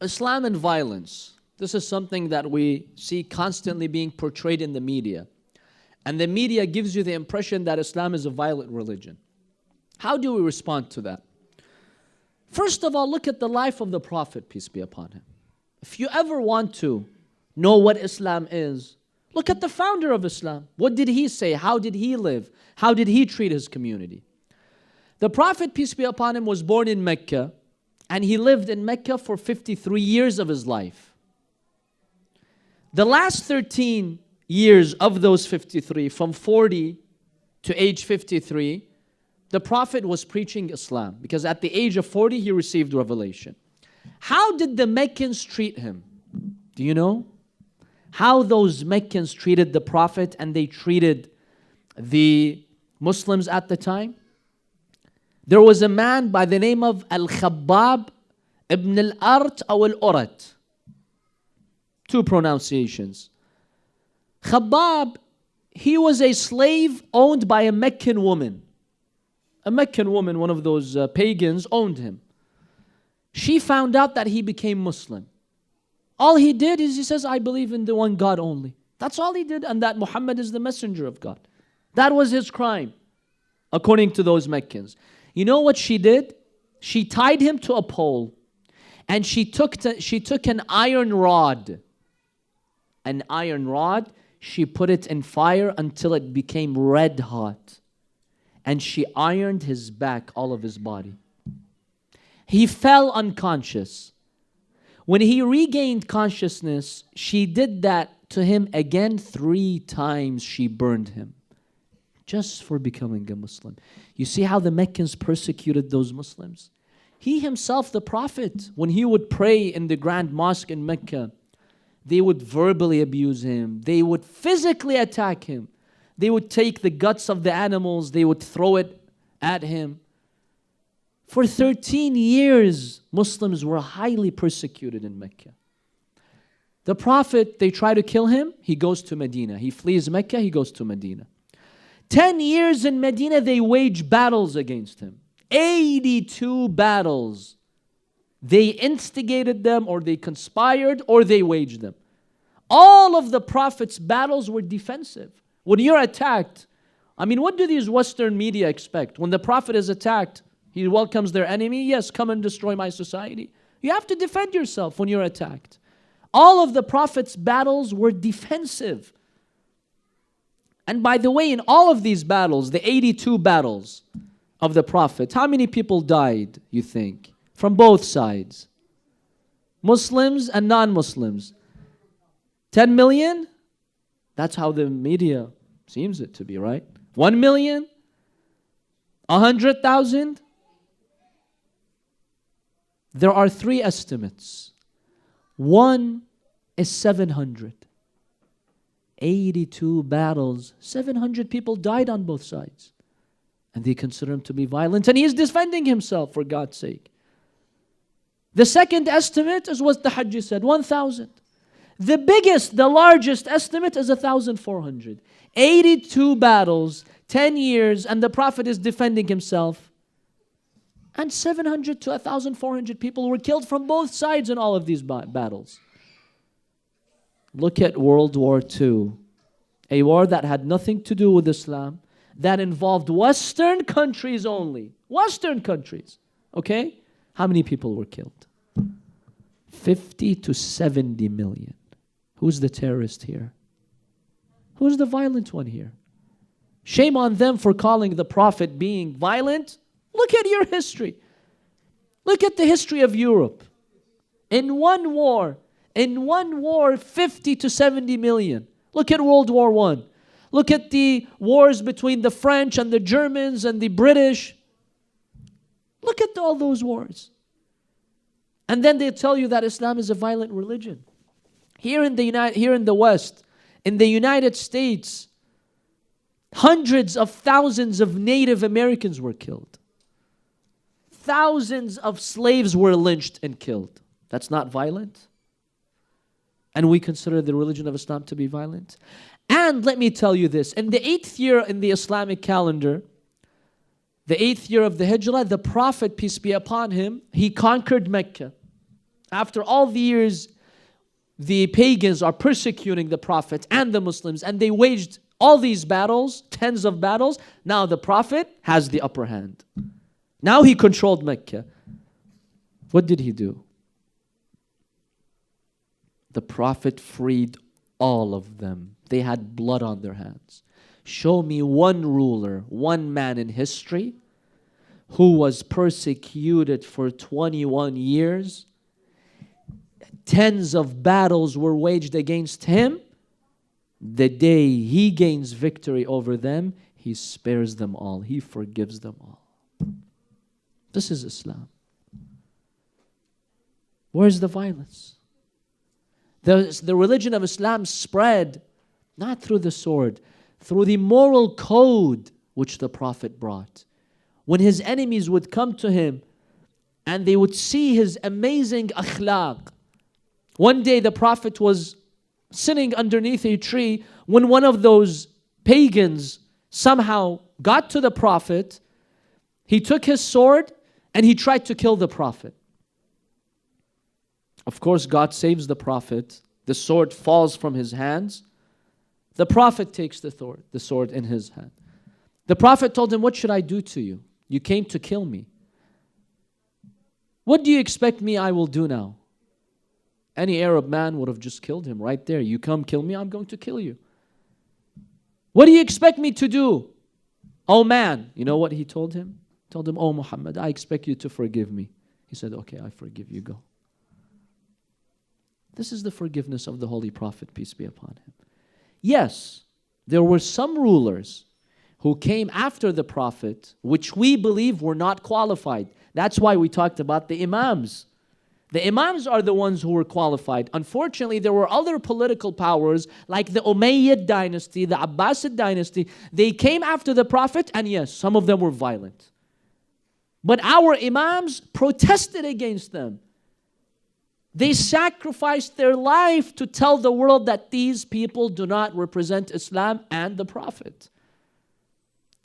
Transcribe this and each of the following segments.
Islam and violence. This is something that we see constantly being portrayed in the media. And the media gives you the impression that Islam is a violent religion. How do we respond to that? First of all, look at the life of the Prophet, peace be upon him. If you ever want to know what Islam is, look at the founder of Islam. What did he say? How did he live? How did he treat his community? The Prophet, peace be upon him, was born in Mecca, and he lived in Mecca for 53 years of his life. The last 13 years of those 53, from 40 to age 53, the Prophet was preaching Islam, because at the age of 40 he received revelation. How did the Meccans treat him? Do you know? How those Meccans treated the Prophet and they treated the Muslims at the time? There was a man by the name of Al-Khabbab ibn al-Art or al-Urat. Two pronunciations. Khabbab, he was a slave owned by a Meccan woman. A Meccan woman, one of those pagans, owned him. She found out that he became Muslim. All he did is he says, I believe in the one God only. That's all he did, and that Muhammad is the messenger of God. That was his crime, according to those Meccans. You know what she did? She tied him to a pole, and she took an iron rod. An iron rod, she put it in fire until it became red hot. And she ironed his back, all of his body. He fell unconscious. When he regained consciousness, she did that to him again 3 times. She burned him just for becoming a Muslim. You see how the Meccans persecuted those Muslims? He himself, the Prophet, when he would pray in the Grand Mosque in Mecca, they would verbally abuse him. They would physically attack him. They would take the guts of the animals, they would throw it at him. For 13 years, Muslims were highly persecuted in Mecca. The Prophet, they try to kill him, he goes to Medina. He flees Mecca, he goes to Medina. 10 years in Medina, they wage battles against him. 82 battles. They instigated them, or they conspired, or they waged them. All of the Prophet's battles were defensive. When you're attacked, what do these Western media expect? When the Prophet is attacked, he welcomes their enemy. Yes, come and destroy my society. You have to defend yourself when you're attacked. All of the Prophet's battles were defensive. And by the way, in all of these battles, the 82 battles of the Prophet, how many people died, you think? From both sides. Muslims and non-Muslims. 10 million? That's how the media seems it to be, right? 1 million? 100,000? There are 3 estimates. One is 700. 82 battles. 700 people died on both sides. And they consider him to be violent. And he is defending himself, for God's sake. The second estimate is what the Hajj said, 1,000. The biggest, the largest estimate is 1,400. 82 battles, 10 years, and the Prophet is defending himself. And 700 to 1,400 people were killed from both sides in all of these battles. Look at World War II. A war that had nothing to do with Islam, that involved Western countries only. Western countries. Okay? How many people were killed? 50 to 70 million. Who's the terrorist here? Who's the violent one here? Shame on them for calling the Prophet being violent. Look at your history. Look at the history of Europe. In one war, 50 to 70 million. Look at World War I. Look at the wars between the French and the Germans and the British. Look at all those wars. And then they tell you that Islam is a violent religion. Here in the West, in the United States, hundreds of thousands of Native Americans were killed. Thousands of slaves were lynched and killed. That's not violent? And we consider the religion of Islam to be violent? And let me tell you this, in the 8th year in the Islamic calendar, the 8th year of the Hijrah, the Prophet, peace be upon him, he conquered Mecca. After all the years, the pagans are persecuting the Prophet and the Muslims, and they waged all these battles, tens of battles. Now the Prophet has the upper hand. Now he controlled Mecca. What did he do? The Prophet freed all of them. They had blood on their hands. Show me one ruler, one man in history who was persecuted for 21 years. Tens of battles were waged against him. The day he gains victory over them, he spares them all. He forgives them all. This is Islam. Where's the violence? The religion of Islam spread not through the sword, through the moral code which the Prophet brought. When his enemies would come to him and they would see his amazing akhlaq. One day the Prophet was sitting underneath a tree when one of those pagans somehow got to the Prophet. He took his sword and he tried to kill the Prophet. Of course, God saves the Prophet. The sword falls from his hands. The Prophet takes the sword in his hand. The Prophet told him, "What should I do to you? You came to kill me. What do you expect me I will do now?" Any Arab man would have just killed him right there. "You come kill me, I'm going to kill you." "What do you expect me to do?" "Oh man," you know what he told him? He told him, "Oh Muhammad, I expect you to forgive me." He said, "Okay, I forgive you, go." This is the forgiveness of the Holy Prophet, peace be upon him. Yes, there were some rulers who came after the Prophet, which we believe were not qualified. That's why we talked about the Imams. The Imams are the ones who were qualified. Unfortunately, there were other political powers like the Umayyad dynasty, the Abbasid dynasty. They came after the Prophet, and yes, some of them were violent. But our Imams protested against them. They sacrificed their life to tell the world that these people do not represent Islam and the Prophet.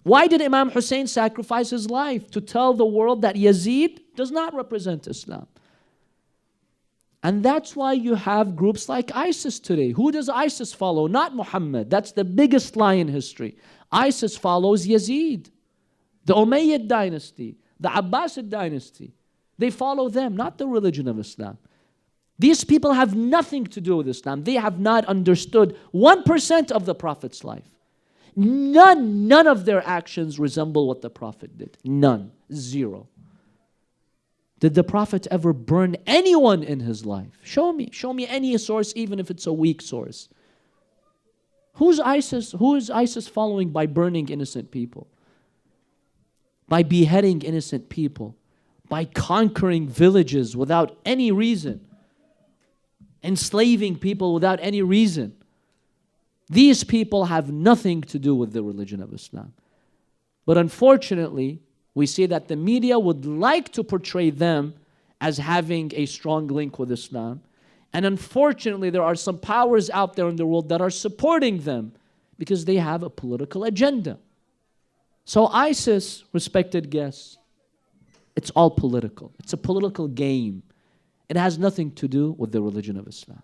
Why did Imam Hussein sacrifice his life? To tell the world that Yazid does not represent Islam. And that's why you have groups like ISIS today. Who does ISIS follow? Not Muhammad. That's the biggest lie in history. ISIS follows Yazid, the Umayyad dynasty, the Abbasid dynasty. They follow them, not the religion of Islam. These people have nothing to do with Islam. They have not understood 1% of the Prophet's life. None of their actions resemble what the Prophet did. None. Zero. Did the Prophet ever burn anyone in his life? Show me any source, even if it's a weak source. Who is ISIS following by burning innocent people? By beheading innocent people? By conquering villages without any reason? Enslaving people without any reason? These people have nothing to do with the religion of Islam. But unfortunately, we see that the media would like to portray them as having a strong link with Islam. And unfortunately, there are some powers out there in the world that are supporting them because they have a political agenda. So ISIS, respected guests, it's all political. It's a political game. It has nothing to do with the religion of Islam.